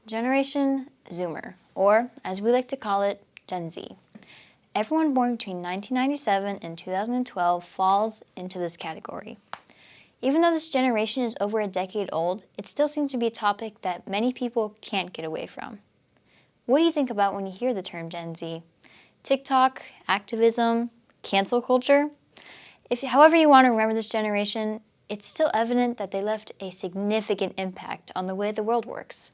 Generation Zoomer, or as we like to call it, Gen Z. Everyone born between 1997 and 2012 falls into this category. Even though this generation is over a decade old, it still seems to be a topic that many people can't get away from. What do you think about when you hear the term Gen Z? TikTok, activism, cancel culture? However you want to remember this generation, it's still evident that they left a significant impact on the way the world works.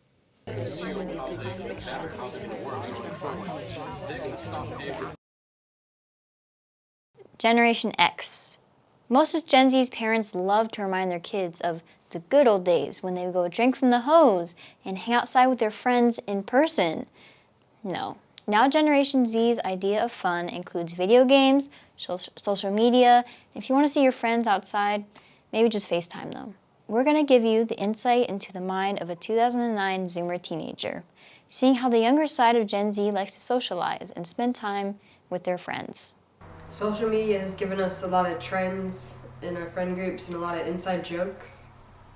Generation X. Most of Gen Z's parents love to remind their kids of the good old days when they would go drink from the hose and hang outside with their friends in person. No. Now Generation Z's idea of fun includes video games, social media, and if you want to see your friends outside, maybe just FaceTime them. We're going to give you the insight into the mind of a 2009 Zoomer teenager, seeing how the younger side of Gen Z likes to socialize and spend time with their friends. Social media has given us a lot of trends in our friend groups and a lot of inside jokes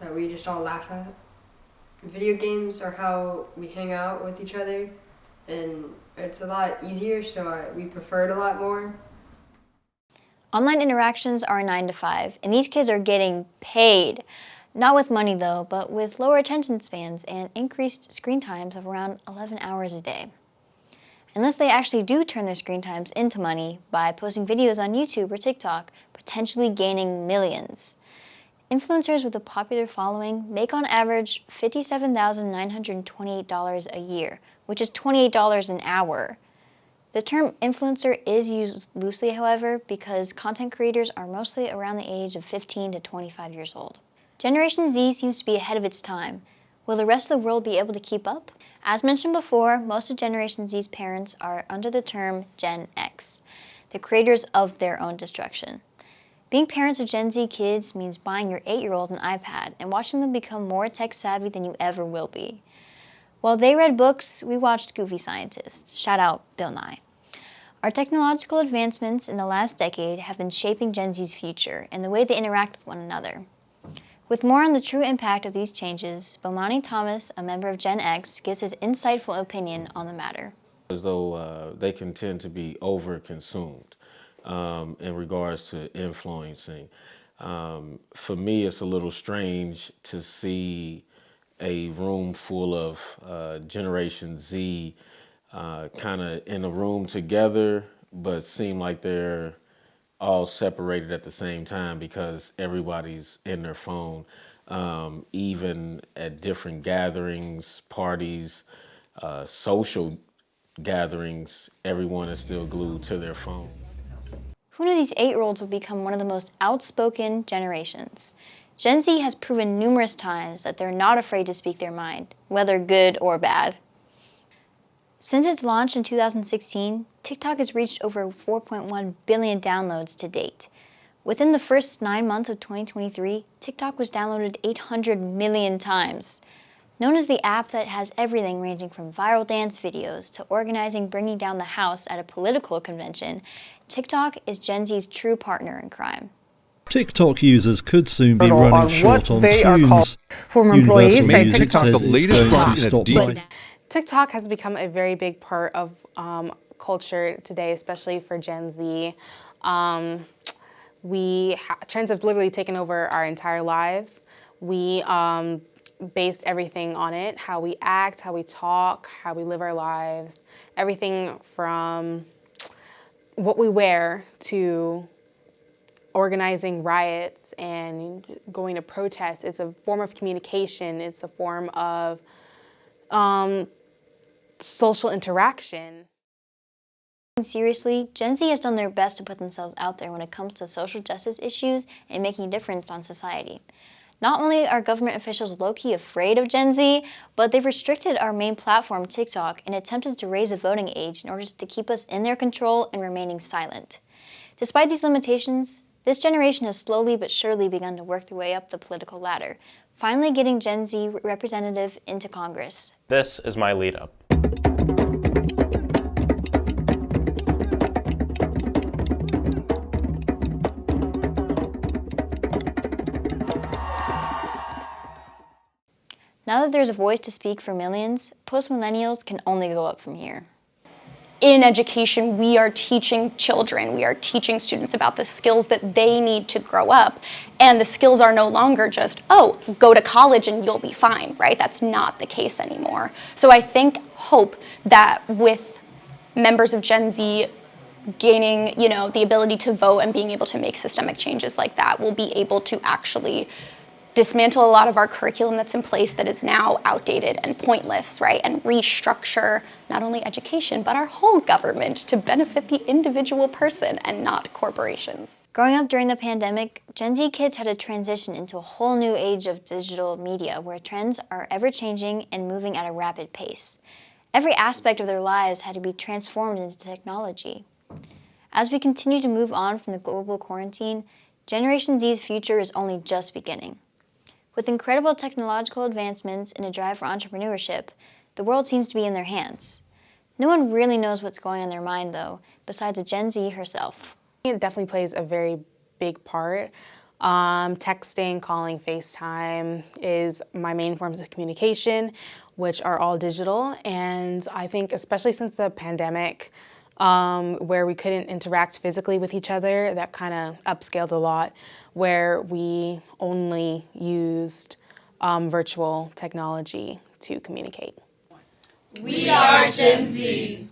that we just all laugh at. Video games are how we hang out with each other, and it's a lot easier, so we prefer it a lot more. Online interactions are 9 to 5, and these kids are getting paid. Not with money though, but with lower attention spans and increased screen times of around 11 hours a day. Unless they actually do turn their screen times into money by posting videos on YouTube or TikTok, potentially gaining millions. Influencers with a popular following make on average $57,928 a year, which is $28 an hour. The term influencer is used loosely, however, because content creators are mostly around the age of 15 to 25 years old. Generation Z seems to be ahead of its time. Will the rest of the world be able to keep up? As mentioned before, most of Generation Z's parents are under the term Gen X, the creators of their own destruction. Being parents of Gen Z kids means buying your 8-year-old an iPad and watching them become more tech-savvy than you ever will be. While they read books, we watched Goofy Scientists. Shout out Bill Nye. Our technological advancements in the last decade have been shaping Gen Z's future and the way they interact with one another. With more on the true impact of these changes, Bomani Thomas, a member of Gen X, gives his insightful opinion on the matter. As though they can tend to be over-consumed in regards to influencing. For me, it's a little strange to see a room full of Generation Z kind of in a room together, but seem like they're all separated at the same time because everybody's in their phone. Even at different gatherings, parties, social gatherings, everyone is still glued to their phone. Who knew these 8-year-olds would become one of the most outspoken generations? Gen Z has proven numerous times that they're not afraid to speak their mind, whether good or bad. Since its launch in 2016, TikTok has reached over 4.1 billion downloads to date. Within the first 9 months of 2023, TikTok was downloaded 800 million times. Known as the app that has everything ranging from viral dance videos to organizing bringing down the house at a political convention, TikTok is Gen Z's true partner in crime. TikTok users could soon be running short on tunes. Former employees say TikTok TikTok the latest stop. TikTok has become a very big part of culture today, especially for Gen Z. Trends have literally taken over our entire lives. We based everything on it, how we act, how we talk, how we live our lives, everything from what we wear to organizing riots and going to protests. It's a form of communication. It's a form of social interaction. Seriously, Gen Z has done their best to put themselves out there when it comes to social justice issues and making a difference on society. Not only are government officials low-key afraid of Gen Z, but they've restricted our main platform, TikTok, and attempted to raise the voting age in order to keep us in their control and remaining silent. Despite these limitations, this generation has slowly but surely begun to work their way up the political ladder, finally getting Gen Z representative into Congress. This is my lead-up. Now Now that there's a voice to speak for millions, post-millennials can only go up from here. In education, we are teaching children, we are teaching students about the skills that they need to grow up. And the skills are no longer just, oh, go to college and you'll be fine, right? That's not the case anymore. So I hope that with members of Gen Z gaining, the ability to vote and being able to make systemic changes like that, we'll be able to actually dismantle a lot of our curriculum that's in place that is now outdated and pointless, right? And restructure not only education, but our whole government to benefit the individual person and not corporations. Growing up during the pandemic, Gen Z kids had to transition into a whole new age of digital media where trends are ever-changing and moving at a rapid pace. Every aspect of their lives had to be transformed into technology. As we continue to move on from the global quarantine, Generation Z's future is only just beginning. With incredible technological advancements and a drive for entrepreneurship, the world seems to be in their hands. No one really knows what's going on in their mind, though, besides a Gen Z herself. It definitely plays a very big part. Texting, calling, FaceTime is my main forms of communication, which are all digital. And I think especially since the pandemic, where we couldn't interact physically with each other, that kind of upscaled a lot, where we only used virtual technology to communicate. We are Gen Z.